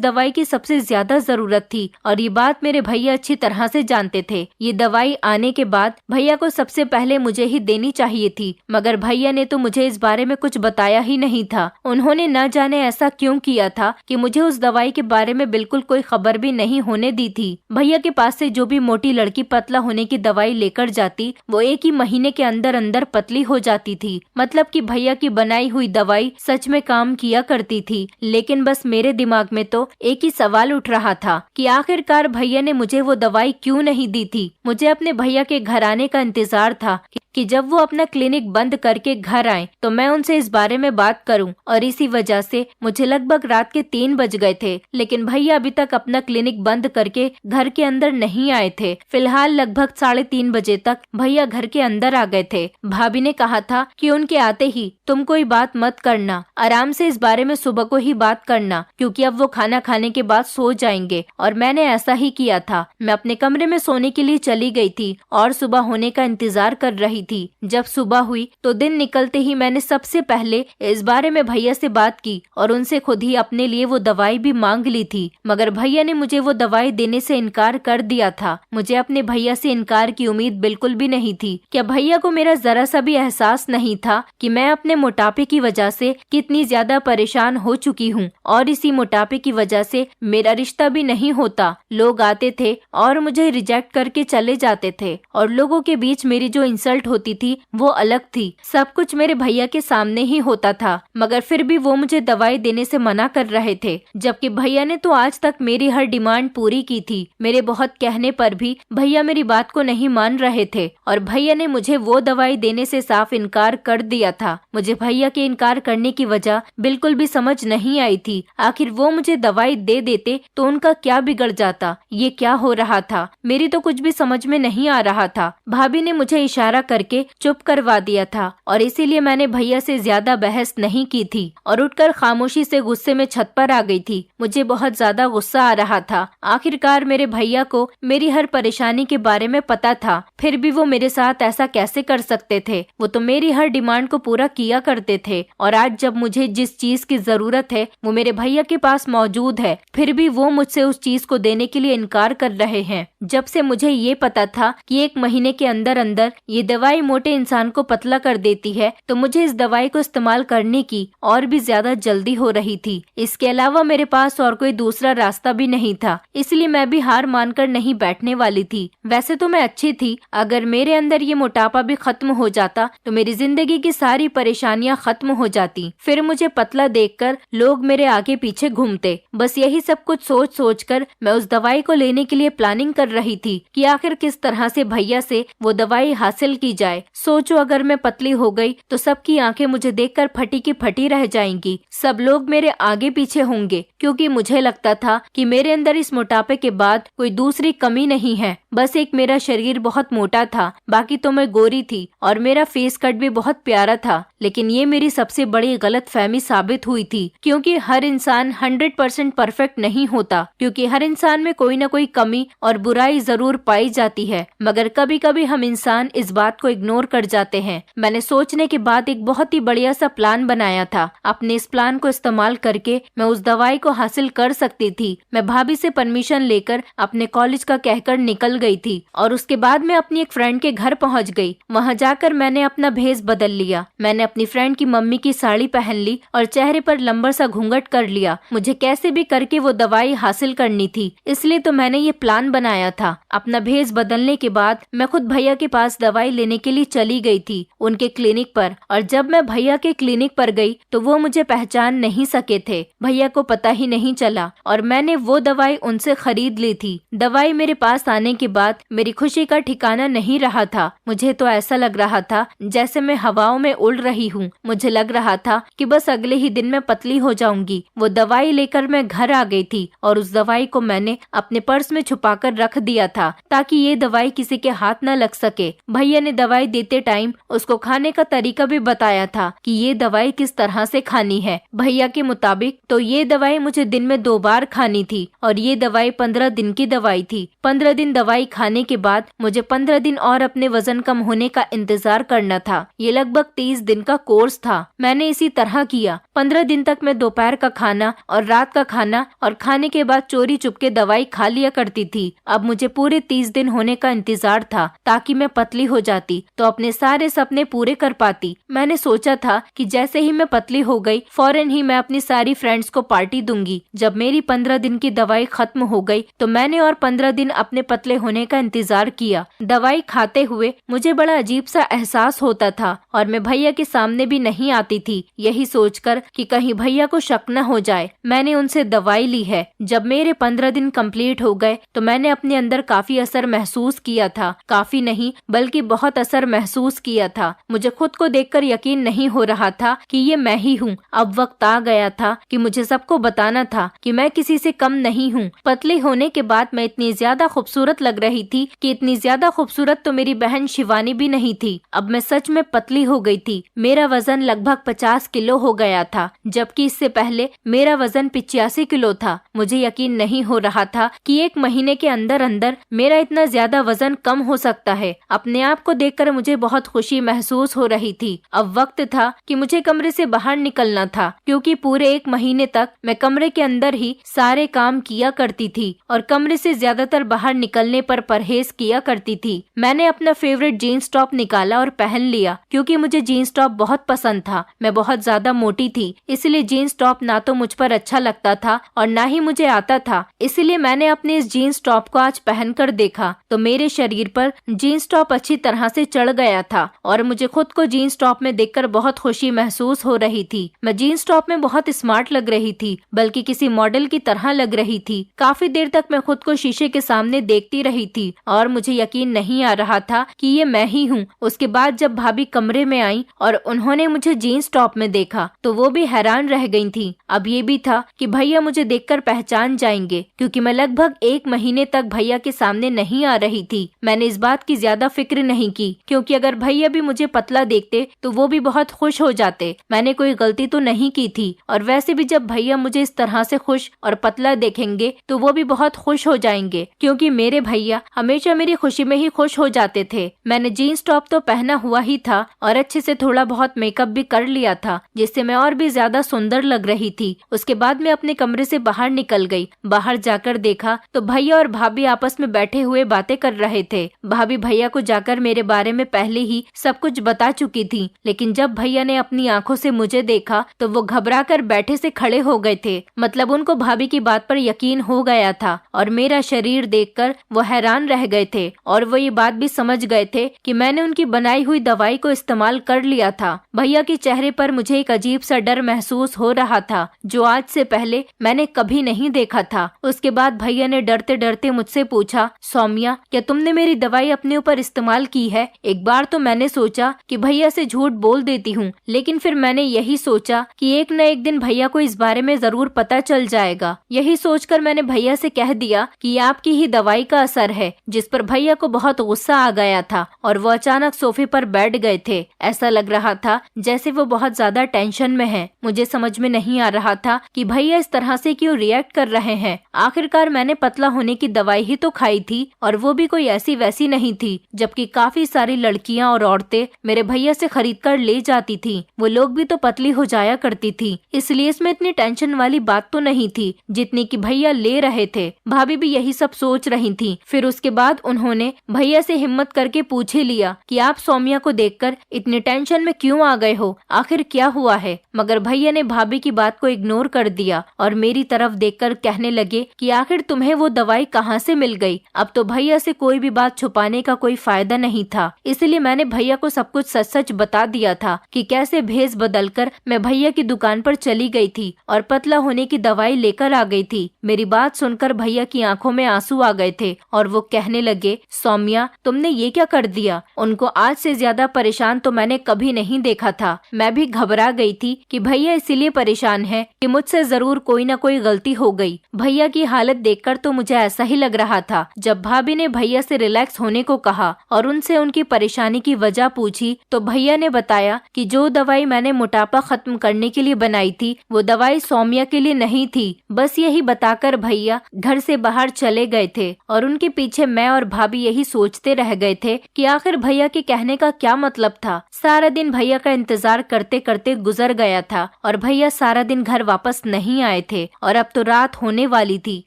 Speaker 1: दवाई की सबसे ज्यादा जरूरत थी, और ये बात मेरे भैया अच्छी तरह से जानते थे। ये दवाई आने के बाद भैया को सबसे पहले मुझे ही देनी चाहिए थी, मगर भैया ने तो मुझे इस बारे में कुछ बताया ही नहीं था। उन्होंने न जाने ऐसा क्यों किया था कि मुझे उस दवाई के बारे में बिल्कुल कोई खबर भी नहीं होने दी थी। भैया के पास से जो भी मोटी लड़की पतला होने की दवाई लेकर जाती वो एक ही महीने के अंदर अंदर पतली हो जाती थी। मतलब कि भैया की बनाई हुई दवाई सच में काम किया करती थी। लेकिन बस मेरे दिमाग में तो एक ही सवाल उठ रहा था कि आखिरकार भैया ने मुझे वो दवाई क्यों नहीं दी थी। मुझे अपने भैया के घर आने का इंतजार था कि जब वो अपना क्लिनिक बंद करके घर आए तो मैं उनसे इस बारे में बात करूं, और इसी वजह से मुझे लगभग रात के 3 बज गए थे। लेकिन भैया अभी तक अपना क्लिनिक बंद करके घर के अंदर नहीं आए थे। फिलहाल लगभग 3:30 बजे तक भैया घर के अंदर आ गए थे। भाभी ने कहा था कि उनके आते ही तुम कोई बात मत करना, आराम से इस बारे में सुबह को ही बात करना, क्योंकि अब वो खाना खाने के बाद सो जाएंगे। और मैंने ऐसा ही किया था। मैं अपने कमरे में सोने के लिए चली गई थी और सुबह होने का इंतजार कर रही थी। जब सुबह हुई तो दिन निकलते ही मैंने सबसे पहले इस बारे में भैया से बात की और उनसे खुद ही अपने लिए वो दवाई भी मांग ली थी। मगर भैया ने मुझे वो दवाई देने से इनकार कर दिया था। मुझे अपने भैया से इनकार की उम्मीद बिल्कुल भी नहीं थी। क्या भैया को मेरा जरा सा भी एहसास नहीं था कि मैं अपने मोटापे की वजह से कितनी ज्यादा परेशान हो चुकी हूँ, और इसी मोटापे की वजह से मेरा रिश्ता भी नहीं होता। लोग आते थे और मुझे रिजेक्ट करके चले जाते थे, और लोगों के बीच मेरी जो इंसल्ट होती थी वो अलग थी। सब कुछ मेरे भैया के सामने ही होता था, मगर फिर भी वो मुझे दवाई देने से मना कर रहे थे, जबकि भैया ने तो आज तक मेरी हर डिमांड पूरी की थी। मेरे बहुत कहने पर भी भैया मेरी बात को नहीं मान रहे थे, और भैया ने मुझे वो दवाई देने से साफ इनकार कर दिया था। मुझे भैया के इनकार करने की वजह बिल्कुल भी समझ नहीं आई थी। आखिर वो मुझे दवाई दे देते तो उनका क्या बिगड़ जाता। ये क्या हो रहा था, मेरी तो कुछ भी समझ में नहीं आ रहा था। भाभी ने मुझे इशारा करके चुप करवा दिया था, और इसीलिए मैंने भैया से ज्यादा बहस नहीं की थी और उठकर खामोशी से गुस्से में छत पर आ गई थी। मुझे बहुत ज्यादा गुस्सा आ रहा था। आखिरकार मेरे भैया को मेरी हर परेशानी के बारे में पता था, फिर भी वो मेरे साथ ऐसा कैसे कर सकते थे। वो तो मेरी हर डिमांड को पूरा किया करते थे, और आज जब मुझे जिस चीज की जरूरत है वो मेरे भैया के पास मौजूद है, फिर भी वो मुझसे उस चीज को देने के लिए इनकार कर रहे हैं। जब से मुझे ये पता था कि 1 महीने के अंदर अंदर ये दवाई मोटे इंसान को पतला कर देती है, तो मुझे इस दवाई को इस्तेमाल करने की और भी ज्यादा जल्दी हो रही थी। इसके अलावा मेरे पास और कोई दूसरा रास्ता भी नहीं था, इसलिए मैं भी हार मानकर नहीं बैठने वाली थी। वैसे तो मैं अच्छी थी, अगर मेरे अंदर ये मोटापा भी खत्म हो जाता तो मेरी जिंदगी जिंदगी की सारी परेशानियां खत्म हो जाती। फिर मुझे पतला देखकर लोग मेरे आगे पीछे घूमते। बस यही सब कुछ सोच सोच कर मैं उस दवाई को लेने के लिए प्लानिंग कर रही थी कि आखिर किस तरह से भैया से वो दवाई हासिल की जाए। सोचो अगर मैं पतली हो गई तो सबकी आंखें मुझे देखकर फटी की फटी रह जाएंगी। सब लोग मेरे आगे पीछे होंगे, क्योंकि मुझे लगता था कि मेरे अंदर इस मोटापे के बाद कोई दूसरी कमी नहीं है। बस एक मेरा शरीर बहुत मोटा था, बाकी तो मैं गोरी थी और मेरा फेस कट भी बहुत प्यारा था। लेकिन ये मेरी सबसे बड़ी गलतफहमी साबित हुई थी, क्योंकि हर इंसान 100% परफेक्ट नहीं होता, क्योंकि हर इंसान में कोई ना कोई कमी और बुराई जरूर पाई जाती है। मगर कभी कभी हम इंसान इस बात को इग्नोर कर जाते हैं। मैंने सोचने के बाद एक बहुत ही बढ़िया सा प्लान बनाया था। अपने इस प्लान को इस्तेमाल करके मैं उस दवाई को हासिल कर सकती थी। मैं भाभी से परमिशन लेकर अपने कॉलेज का कहकर निकल गई थी और उसके बाद मैं अपनी एक फ्रेंड के घर पहुंच गई। वहां जाकर मैंने अपना भेष बदल लिया। मैंने अपनी फ्रेंड की मम्मी की साड़ी पहन ली और चेहरे पर लंबा सा घूंघट कर लिया। मुझे कैसे भी करके वो दवाई हासिल करनी थी, इसलिए तो मैंने ये प्लान बनाया था। अपना भेष बदलने के बाद मैं खुद भैया के पास दवाई लेने के लिए चली गई थी, उनके क्लिनिक पर। और जब मैं भैया के क्लिनिक पर गई तो वो मुझे पहचान नहीं सके थे। भैया को पता ही नहीं चला और मैंने वो दवाई उनसे खरीद ली थी। दवाई मेरे पास आने के बाद मेरी खुशी का ठिकाना नहीं रहा था। मुझे तो ऐसा लग रहा था जैसे मैं हवाओं में उड़ रही हूँ। मुझे लग रहा था कि बस अगले ही दिन मैं पतली हो जाऊंगी। वो दवाई लेकर मैं घर आ गई थी और उस दवाई को मैंने अपने पर्स में छुपाकर रख दिया था, ताकि ये दवाई किसी के हाथ न लग सके। भैया ने दवाई देते टाइम उसको खाने का तरीका भी बताया था कि ये दवाई किस तरह से खानी है। भैया के मुताबिक तो ये दवाई मुझे दिन में 2 बार खानी थी और ये दवाई 15 दिन की दवाई थी। 15 दिन दवाई खाने के बाद मुझे 15 दिन और अपने वजन कम होने का इंतजार करना था। ये लगभग 30 दिन का कोर्स था। मैंने इसी तरह किया। 15 दिन तक मैं दोपहर का खाना और रात का खाना और खाने के बाद चोरी चुपके दवाई खा लिया करती थी। अब मुझे पूरे 30 दिन होने का इंतजार था, ताकि मैं पतली हो जाती तो अपने सारे सपने पूरे कर पाती। मैंने सोचा था कि जैसे ही मैं पतली हो गई फौरन ही मैं अपनी सारी फ्रेंड्स को पार्टी दूंगी। जब मेरी 15 दिन की दवाई खत्म हो गई तो मैंने और 15 दिन अपने पतले होने का इंतजार किया। दवाई खाते हुए मुझे बड़ा अजीब सा एहसास होता था और मैं भैया के सामने भी नहीं आती थी, यही सोचकर कि कहीं भैया को शक न हो जाए। मैंने उनसे दवाई ली है। जब मेरे 15 दिन कंप्लीट हो गए तो मैंने अपने अंदर काफी असर महसूस किया था। काफी नहीं बल्कि बहुत असर महसूस किया था। मुझे खुद को देखकर यकीन नहीं हो रहा था कि ये मैं ही हूँ। अब वक्त आ गया था कि मुझे सबको बताना था कि मैं किसी से कम नहीं हूँ। पतली होने के बाद मैं इतनी ज्यादा खूबसूरत लग रही थी कि इतनी ज्यादा खूबसूरत तो मेरी बहन शिवानी भी नहीं थी। अब मैं सच में पतली हो गई थी। मेरा वजन लगभग 50 किलो हो गया था, जबकि इससे पहले मेरा वजन 85 किलो था। मुझे यकीन नहीं हो रहा था कि 1 महीने के अंदर अंदर मेरा इतना ज्यादा वजन कम हो सकता है। अपने आप को देखकर मुझे बहुत खुशी महसूस हो रही थी। अब वक्त था कि मुझे कमरे से बाहर निकलना था, क्योंकि पूरे 1 महीने तक मैं कमरे के अंदर ही सारे काम किया करती थी और कमरे से ज्यादातर बाहर निकलने पर परहेज किया करती थी। मैंने अपना फेवरेट जीन्स टॉप निकाला और पहन लिया, क्योंकि मुझे जीन्स टॉप बहुत पसंद था। मैं बहुत ज्यादा मोटी थी, इसलिए जीन्स टॉप ना तो मुझ पर अच्छा लगता था और ना ही मुझे आता था। इसलिए मैंने अपने इस जीन्स टॉप को आज पहन कर देखा तो मेरे शरीर पर जीन्स टॉप अच्छी तरह से चढ़ गया था और मुझे खुद को जीन्स टॉप में देखकर बहुत खुशी महसूस हो रही थी। मैं जीन्स टॉप में बहुत स्मार्ट लग रही थी, बल्कि किसी मॉडल की तरह लग रही थी। काफी देर तक मैं खुद को शीशे के सामने देखती रही थी और मुझे यकीन नहीं आ रहा था कि ये मैं ही हूँ। उसके बाद जब भाभी कमरे में आई और उन्होंने मुझे जीन्स टॉप में देखा तो वो भी हैरान रह गई थी। अब ये भी था कि भैया मुझे देखकर पहचान जाएंगे, क्योंकि मैं लगभग 1 महीने तक भैया के सामने नहीं आ रही थी। मैंने इस बात की ज्यादा फिक्र नहीं की, क्योंकि अगर भैया भी मुझे पतला देखते तो वो भी बहुत खुश हो जाते। मैंने कोई गलती तो नहीं की थी और वैसे भी जब भैया मुझे इस तरह से खुश और पतला देखेंगे तो वो भी बहुत खुश हो जाएंगे, क्योंकि मेरे भैया हमेशा मेरी खुशी में ही खुश हो जाते थे। मैंने जीन्स टॉप तो पहना हुआ ही था और अच्छे से थोड़ा बहुत मेकअप भी कर लिया था, जिससे मैं और भी ज्यादा सुंदर लग रही थी। उसके बाद मैं अपने कमरे से बाहर निकल गई। बाहर जाकर देखा तो भैया और भाभी आपस में बैठे हुए बातें कर रहे थे। भाभी भैया को जाकर मेरे बारे में पहले ही सब कुछ बता चुकी थी, लेकिन जब भैया ने अपनी आंखों से मुझे देखा तो वो घबरा कर बैठे से खड़े हो गए थे। मतलब उनको भाभी की बात पर यकीन हो गया था और मेरा शरीर देखकर वो हैरान रह गए थे और वो ये बात भी समझ गए थे कि मैंने उनकी बनाई हुई दवाई को इस्तेमाल कर लिया था। भैया के चेहरे पर मुझे एक अजीब सा डर महसूस हो रहा था जो आज से पहले मैंने कभी नहीं देखा था। उसके बाद भैया ने डरते डरते मुझसे पूछा, सौम्या, क्या तुमने मेरी दवाई अपने ऊपर इस्तेमाल की है? एक बार तो मैंने सोचा कि भैया से झूठ बोल देती हूँ, लेकिन फिर मैंने यही सोचा कि एक न एक दिन भैया को इस बारे में जरूर पता चल जाएगा। यही सोचकर मैंने भैया से कह दिया कि आपकी ही दवाई का असर है, जिस पर भैया को बहुत गुस्सा आ गया था और वो अचानक सोफे पर बैठ गए थे। ऐसा लग रहा था जैसे वो बहुत ज्यादा टेंशन में हैं। मुझे समझ में नहीं आ रहा था कि भैया इस तरह से क्यों रिएक्ट कर रहे हैं। आखिरकार मैंने पतला होने की दवाई ही तो खाई थी और वो भी कोई ऐसी वैसी नहीं थी, जबकि काफी सारी लड़कियां और औरतें मेरे भैया से खरीद कर ले जाती थी। वो लोग भी तो पतली हो जाया करती थी, इसलिए इसमें इतनी टेंशन वाली बात तो नहीं थी जितनी कि भैया ले रहे थे। भाभी भी यही सब सोच रही थी। फिर उसके बाद उन्होंने भैया से हिम्मत करके पूछ ही लिया कि आप सौम्या को देखकर इतने टेंशन में क्यों आ गए हो, आखिर क्या हुआ है? मगर भैया ने भाभी की बात को इग्नोर कर दिया और मेरी तरफ देखकर कहने लगे कि आखिर तुम्हें वो दवाई कहाँ से मिल गई? अब तो भैया से कोई भी बात छुपाने का कोई फायदा नहीं था, इसलिए मैंने भैया को सब कुछ सच सच बता दिया था कि कैसे भेस बदलकर मैं भैया की दुकान पर चली गई थी और पतला होने की दवाई लेकर आ गई थी। मेरी बात सुनकर भैया की आंखों में आंसू आ गए थे और वो कहने लगे, सौम्या, तुमने ये क्या कर दिया? उनको आज से ज्यादा परेशान तो मैंने कभी नहीं देखा था। मैं भी घबरा गई थी कि भैया इसीलिए परेशान है कि मुझसे जरूर कोई ना कोई गलती हो गई। भैया की हालत देखकर तो मुझे ऐसा ही लग रहा था। जब भाभी ने भैया से रिलैक्स होने को कहा और उनसे उनकी परेशानी की वजह पूछी तो भैया ने बताया कि जो दवाई मैंने मोटापा खत्म करने के लिए बनाई थी वो दवाई सौम्या के लिए नहीं थी। बस यही बताकर भैया घर से बाहर चले गए थे और उनके पीछे मैं और भाभी यही सोचते रह गए थे कि आखिर भैया के कहने का क्या मतलब था। सारा दिन भैया का इंतजार करते करते गुजर गया था और भैया सारा दिन घर वापस नहीं आए थे और अब तो रात होने वाली थी,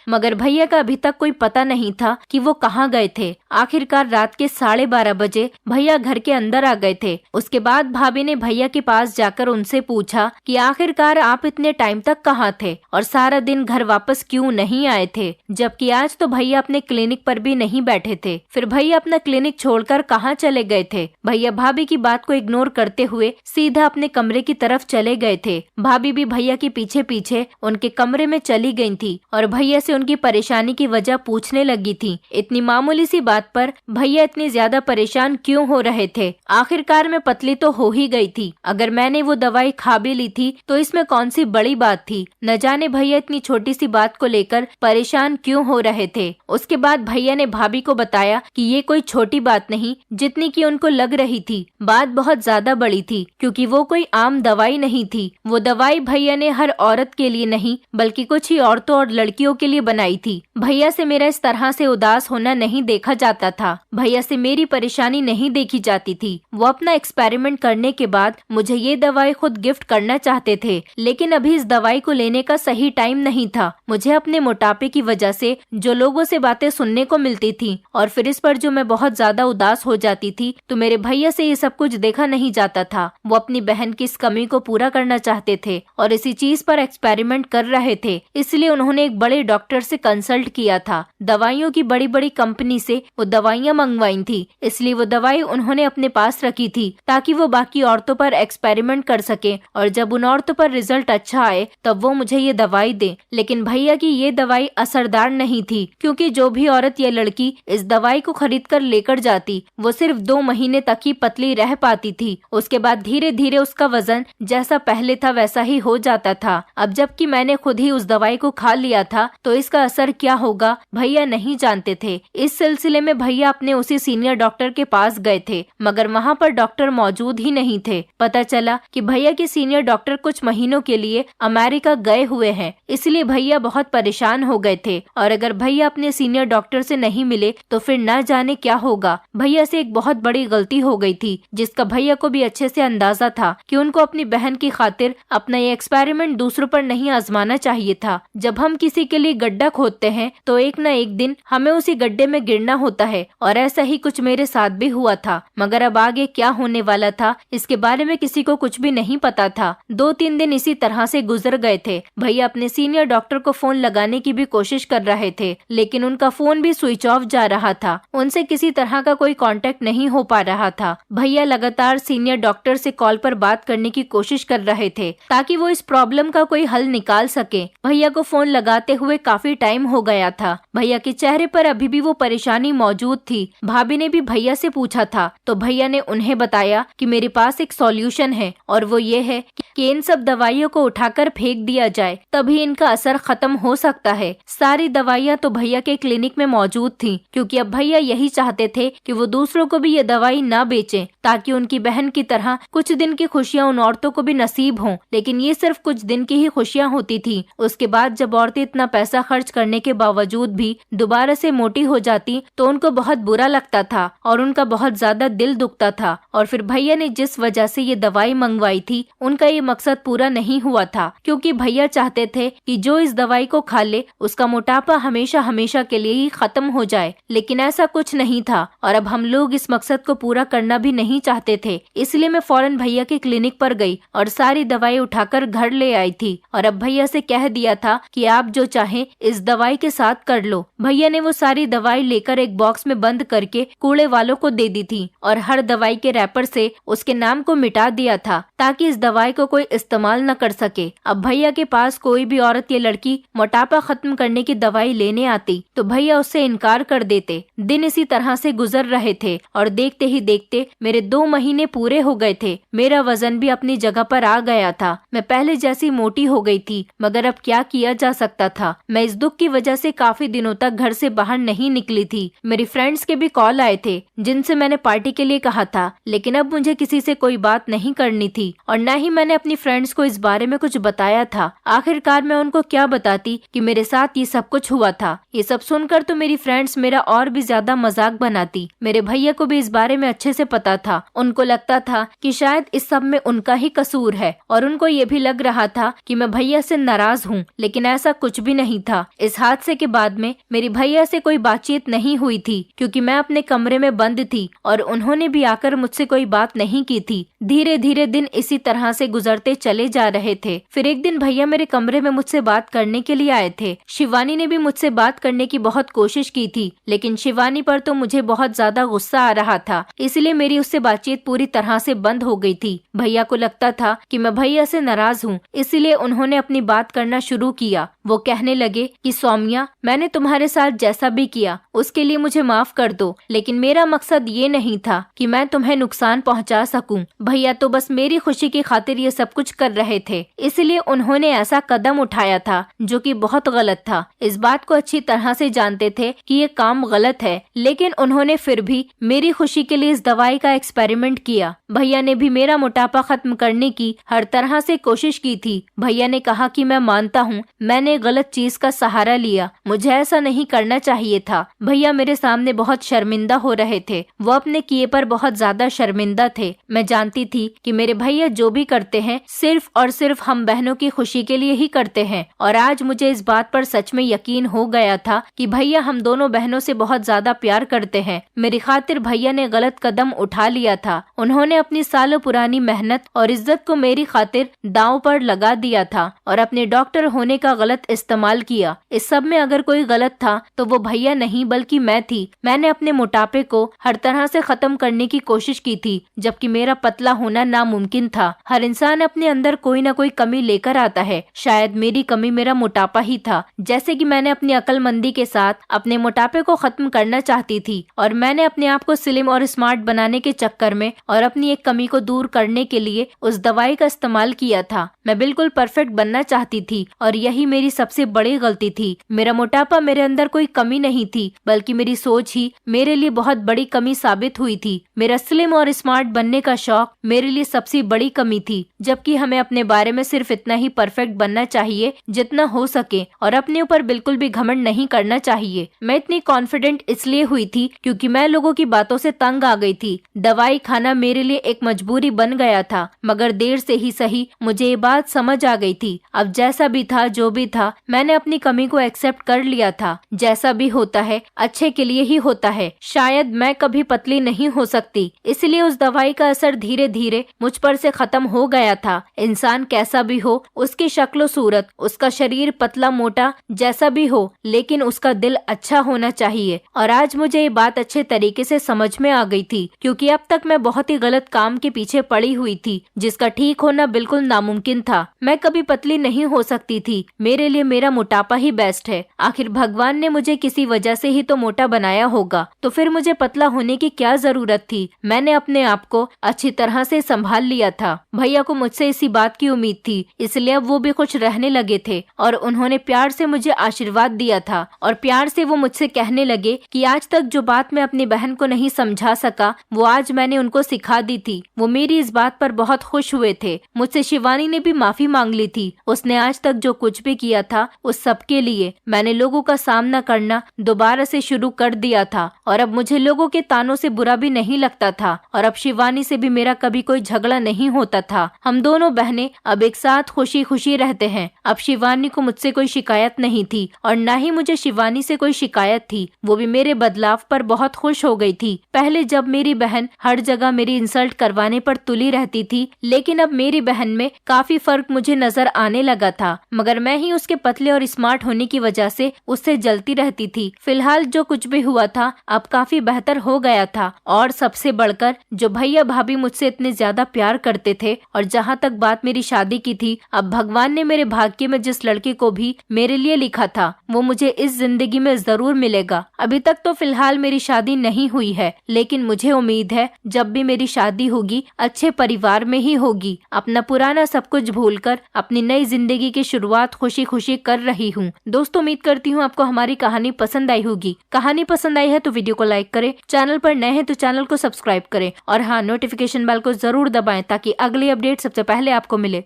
Speaker 1: मगर भैया का अभी तक कोई पता नहीं था कि वो कहाँ गए थे। आखिरकार रात के 12:30 बजे भैया घर के अंदर आ गए थे। उसके बाद भाभी ने भैया के पास जाकर उनसे पूछा कि आखिरकार आप इतने टाइम तक कहाँ थे और सारा दिन घर वापस क्यों नहीं आए थे, जबकि आज तो भैया अपने क्लिनिक पर भी नहीं बैठे थे। फिर भैया अपना क्लिनिक छोड़कर कहाँ चले गए थे? भैया भाभी की बात को इग्नोर करते हुए सीधा अपने कमरे की तरफ चले गए थे। भाभी भी भैया के पीछे पीछे उनके कमरे में चली गई थी और भैया से उनकी परेशानी की वजह पूछने लगी थी। इतनी मामूली सी बात पर भैया इतनी ज्यादा परेशान क्यों हो रहे थे? आखिरकार मैं पतली तो हो ही गई थी, अगर मैंने वो दवाई खा भी ली थी तो इसमें कौन सी बड़ी बात थी? न जाने भैया इतनी छोटी सी बात को लेकर परेशान क्यों हो रहे थे। उसके बाद भैया ने भाभी को बताया कि ये कोई छोटी बात नहीं जितनी कि उनको लग रही थी। बात बहुत ज्यादा बड़ी थी, क्योंकि वो कोई आम दवाई नहीं थी। वो दवाई भैया ने हर औरत के लिए नहीं बल्कि कुछ ही औरतों और लड़कियों के लिए बनाई थी। भैया से मेरा इस तरह से उदास होना नहीं देखा जाता था। भैया से मेरी परेशानी नहीं देखी जाती थी। वो अपना एक्सपेरिमेंट करने के बाद मुझे ये दवाई खुद गिफ्ट करना चाहते थे, लेकिन अभी इस दवाई को लेने का सही टाइम नहीं था। मुझे अपने मोटापे की वजह से जो लोगों से बातें सुनने को मिलती थी और फिर इस पर जो मैं बहुत ज्यादा उदास हो जाती थी, तो मेरे भैया से ये सब कुछ देखा नहीं जाता था। वो अपनी बहन की इस कमी को पूरा करना चाहते थे और इसी चीज पर एक्सपेरिमेंट कर रहे थे। इसलिए उन्होंने एक बड़े डॉक्टर से कंसल्ट किया था। दवाइयों की बड़ी बड़ी कंपनी से वो दवाइयाँ मंगवाई थी, इसलिए वो दवाई उन्होंने अपने पास रखी थी ताकि वो बाकी औरतों पर एक्सपेरिमेंट कर सके और जब उन औरतों पर रिजल्ट अच्छा आए तब वो मुझे ये दवाई दे। लेकिन भैया की ये दवाई असरदार नहीं थी, क्योंकि जो भी औरत या लड़की इस दवाई को खरीद कर लेकर जाती वो सिर्फ 2 महीने तक ही पतली रह पाती थी। उसके बाद धीरे धीरे उसका वजन जैसा पहले था वैसा ही हो जाता था। अब जबकि मैंने खुद ही उस दवाई को खा लिया था तो इसका असर क्या होगा भैया नहीं जानते थे। इस सिलसिले में भैया अपने उसी सीनियर डॉक्टर के पास गए थे, मगर वहाँ पर डॉक्टर मौजूद ही नहीं थे। पता चला कि भैया के सीनियर डॉक्टर कुछ महीनों के लिए अमेरिका गए हुए हैं, इसलिए भैया बहुत परेशान हो गए थे और अगर भैया अपने सीनियर डॉक्टर से नहीं मिले तो फिर न जाने क्या होगा। भैया से एक बहुत बड़ी गलती हो गई थी, जिसका भैया को भी अच्छे से अंदाजा था कि उनको अपनी बहन की खातिर अपना ये एक्सपेरिमेंट दूसरों पर नहीं आजमाना चाहिए था। जब हम किसी के लिए गड्ढा खोदते हैं तो एक न एक दिन हमें उसी गड्ढे में गिरना होता है और ऐसा ही कुछ मेरे साथ भी हुआ था। मगर अब आगे क्या होने वाला था इसके बारे में किसी को कुछ भी नहीं पता था। 2-3 दिन इसी तरह से गुजर गए थे। भैया अपने सीनियर डॉक्टर को फोन लगाने की भी कोशिश कर रहे थे, लेकिन उनका फोन भी स्विच ऑफ जा रहा था। उनसे किसी तरह का कोई कांटेक्ट नहीं हो पा रहा था। भैया लगातार सीनियर डॉक्टर से कॉल पर बात करने की कोशिश कर रहे थे ताकि वो इस प्रॉब्लम का कोई हल निकाल सके। भैया को फोन लगाते हुए काफी टाइम हो गया था। भैया के चेहरे पर अभी भी वो परेशानी मौजूद थी। भाभी ने भी भैया से पूछा था तो भैया ने उन्हें बताया कि मेरे पास एक सॉल्यूशन है और वो ये है कि इन सब दवाइयों को उठाकर फेंक दिया जाए, तभी इनका असर खत्म हो सकता है। सारी दवाइयाँ तो भैया के क्लिनिक में मौजूद थी, क्योंकि अब भैया यही चाहते थे कि वो दूसरों को भी ये दवाई न बेचें, ताकि उनकी बहन की तरह कुछ दिन की खुशियाँ उन औरतों को भी नसीब हों। लेकिन ये सिर्फ कुछ दिन की ही खुशियाँ होती थी। उसके बाद जब औरतें इतना पैसा खर्च करने के बावजूद भी दोबारा से मोटी हो जाती तो उनको बहुत बुरा लगता था और उनका बहुत ज्यादा दिल दुखता था। और फिर भैया ने जिस वजह से ये दवाई मंगवाई थी, उनका ये मकसद पूरा नहीं हुआ था, क्योंकि भैया चाहते थे कि जो इस दवाई को खा ले उसका मोटापा हमेशा हमेशा के लिए ही खत्म हो जाए। लेकिन ऐसा कुछ नहीं था और अब हम लोग इस मकसद को पूरा करना भी नहीं चाहते थे। इसलिए मैं फौरन भैया के क्लिनिक पर गई और सारी दवाई उठाकर घर ले आई थी और अब भैया से कह दिया था कि आप जो चाहें इस दवाई के साथ कर लो। भैया ने वो सारी दवाई लेकर एक बॉक्स में बंद करके कूड़े वालों को दे दी थी और हर दवाई के रैपर से उसके नाम को मिटा दिया था ताकि इस दवाई को कोई इस्तेमाल न कर सके। अब भैया के पास कोई भी औरत या लड़की मोटापा खत्म करने की दवाई लेने आती तो भैया उससे इनकार कर देते। दिन इसी तरह से गुजर रहे थे और देखते ही देखते मेरे 2 महीने पूरे हो गए थे। मेरा वजन भी अपनी जगह पर आ गया था। मैं पहले जैसी मोटी हो गई थी, मगर अब क्या किया जा सकता था। मैं इस दुख की वजह से काफी दिनों तक घर से बाहर नहीं निकली थी। मेरी फ्रेंड्स के भी कॉल आए थे जिनसे मैंने पार्टी के लिए कहा था, लेकिन अब मुझे किसी से कोई बात नहीं करनी थी और न ही मैंने अपनी फ्रेंड्स को इस बारे में कुछ बताया था। आखिरकार मैं उनको क्या बताती कि मेरे साथ ये सब कुछ हुआ था। ये सब सुनकर तो मेरी फ्रेंड्स मेरा और भी ज्यादा मजाक बनाती। मेरे भैया को भी इस बारे में अच्छे से पता था। उनको लगता था कि शायद इस सब में उनका ही कसूर है और उनको ये भी लग रहा था कि मैं भैया से नाराज हूँ, लेकिन ऐसा कुछ भी नहीं था। इस हादसे के बाद में मेरी भैया से कोई बातचीत नहीं हुई थी, क्योंकि मैं अपने कमरे में बंद थी और उन्होंने भी आकर मुझसे कोई बात नहीं की थी। धीरे धीरे दिन इसी तरह से गुजरते चले जा रहे थे। फिर एक दिन भैया मेरे कमरे में मुझसे बात करने के लिए आए थे। शिवानी ने भी मुझसे बात करने की बहुत कोशिश की थी, लेकिन शिवानी पर तो मुझे बहुत ज्यादा गुस्सा आ रहा था, इसलिए मेरी उससे बातचीत पूरी तरह से बंद हो गई थी। भैया को लगता था कि मैं भैया से नाराज हूँ, इसलिए उन्होंने अपनी बात करना शुरू किया। वो कहने लगे कि सौम्या, मैंने तुम्हारे साथ जैसा भी किया उसके लिए मुझे माफ कर दो, लेकिन मेरा मकसद ये नहीं था कि मैं तुम्हें नुकसान पहुंचा सकूं। भैया तो बस मेरी खुशी की खातिर ये सब कुछ कर रहे थे, इसलिए उन्होंने ऐसा कदम उठाया था जो कि बहुत गलत था। इस बात को अच्छी तरह से जानते थे कि ये काम गलत है, लेकिन उन्होंने फिर भी मेरी खुशी के लिए इस दवाई का एक्सपेरिमेंट किया। भैया ने भी मेरा मोटापा खत्म करने की हर तरह से कोशिश की थी। भैया ने कहा कि मैं मानता हूँ मैंने गलत चीज का सहारा लिया, मुझे ऐसा नहीं करना चाहिए था। भैया मेरे सामने बहुत शर्मिंदा हो रहे थे। वो अपने किए पर बहुत ज्यादा शर्मिंदा थे। मैं जानती थी कि मेरे भैया जो भी करते हैं सिर्फ और सिर्फ हम बहनों की खुशी के लिए ही करते हैं, और आज मुझे इस बात पर सच में यकीन हो गया था कि भैया हम दोनों बहनों से बहुत ज्यादा प्यार करते हैं। मेरी खातिर भैया ने गलत कदम उठा लिया था। उन्होंने अपनी सालों पुरानी मेहनत और इज्जत को मेरी खातिर दांव पर लगा दिया था और अपने डॉक्टर होने का गलत इस्तेमाल किया। इस सब में अगर कोई गलत था तो वो भैया नहीं बल्कि मैं थी। मैंने अपने मोटापे को हर तरह से खत्म करने की कोशिश की थी, जबकि मेरा पतला होना नामुमकिन था। हर इंसान अपने अंदर कोई ना कोई कमी लेकर आता है, शायद मेरी कमी मेरा मोटापा ही था। जैसे कि मैंने अपनी अक्लमंदी के साथ अपने मोटापे को खत्म करना चाहती थी और मैंने अपने आप को स्लिम और स्मार्ट बनाने के चक्कर में और अपनी एक कमी को दूर करने के लिए उस दवाई का इस्तेमाल किया था। मैं बिल्कुल परफेक्ट बनना चाहती थी और यही मेरी सबसे बड़ी गलती थी। मेरा मोटापा मेरे अंदर कोई कमी नहीं थी, बल्कि मेरी सोच ही मेरे लिए बहुत बड़ी कमी साबित हुई थी। मेरा स्लिम और स्मार्ट बनने का शौक मेरे लिए सबसे बड़ी कमी थी, जबकि हमें अपने बारे में सिर्फ इतना ही परफेक्ट बनना चाहिए जितना हो सके और अपने ऊपर बिल्कुल भी घमंड नहीं करना चाहिए। मैं इतनी कॉन्फिडेंट इसलिए हुई थी क्योंकि मैं लोगों की बातों से तंग आ गई थी। दवाई खाना मेरे लिए एक मजबूरी बन गया था, मगर देर से ही सही मुझे ये बात समझ आ गई थी। अब जैसा भी था जो भी था, मैंने अपनी कमी को एक्सेप्ट कर लिया था। जैसा भी होता है अच्छे के लिए ही होता है। शायद मैं कभी पतली नहीं हो सकती, इसलिए उस दवाई का असर धीरे धीरे मुझ पर से खत्म हो गया था। इंसान कैसा भी हो, उसकी शक्ल सूरत, उसका शरीर पतला मोटा जैसा भी हो, लेकिन उसका दिल अच्छा होना चाहिए। और आज मुझे ये बात अच्छे तरीके से समझ में आ गई थी, क्योंकि अब तक मैं बहुत ही गलत काम के पीछे पड़ी हुई थी, जिसका ठीक होना बिल्कुल नामुमकिन था। मैं कभी पतली नहीं हो सकती थी, मेरे लिए मेरा मोटापा ही बेस्ट है। आखिर भगवान ने मुझे किसी वजह से ही तो मोटा बनाया होगा, तो फिर मुझे पतला होने की क्या जरूरत थी। मैंने अपने आप को अच्छी तरह से संभाल लिया था। भैया को मुझसे इसी बात की उम्मीद थी, इसलिए अब वो भी खुश रहने लगे थे और उन्होंने प्यार से मुझे आशीर्वाद दिया था। और प्यार से वो मुझसे कहने लगे कि आज तक जो बात मैं अपनी बहन को नहीं समझा सका, वो आज मैंने उनको सिखा दी थी। वो मेरी इस बात पर बहुत खुश हुए थे। मुझसे शिवानी ने भी माफी मांग ली थी। उसने आज तक जो कुछ भी किया था उस सब के लिए। मैंने लोगों का सामना करना दोबारा से शुरू कर दिया था और अब मुझे लोगों के तानों से बुरा भी नहीं लगता था और अब शिवानी से भी मेरा कभी कोई झगड़ा नहीं होता था। हम दोनों बहनें अब एक साथ खुशी खुशी रहते हैं। अब शिवानी को मुझसे कोई शिकायत नहीं थी और न ही मुझे शिवानी से कोई शिकायत थी। वो भी मेरे बदलाव पर बहुत खुश हो गई थी। पहले जब मेरी बहन हर जगह मेरी इंसल्ट करवाने पर तुली रहती थी, लेकिन अब मेरी बहन में काफी फर्क मुझे नजर आने लगा था, मगर मैं ही उसके पतले और स्मार्ट होने की वजह से उससे जलती रहती थी। फिलहाल जो कुछ भी हुआ था अब काफी बेहतर हो गया था और सबसे बढ़कर जो भैया भाभी मुझसे इतने ज्यादा प्यार करते थे। और जहाँ तक बात मेरी शादी की थी, अब भगवान ने मेरे भाग्य में जिस लड़के को भी मेरे लिए लिखा था वो मुझे इस जिंदगी में जरूर मिलेगा। अभी तक तो फिलहाल मेरी शादी नहीं हुई है, लेकिन मुझे उम्मीद है जब भी मेरी शादी होगी अच्छे परिवार में ही होगी। अपना पुराना सब कुछ भूलकर अपनी नई जिंदगी की शुरुआत खुशी खुशी कर रही हूँ। दोस्तों, उम्मीद करती हूँ आपको हमारी कहानी पसंद आई होगी। कहानी पसंद आई है तो वीडियो को लाइक करें, चैनल पर नए हैं तो चैनल को सब्सक्राइब करें और हाँ, नोटिफिकेशन बेल को जरूर दबाएं ताकि अगली अपडेट सबसे पहले आपको मिले।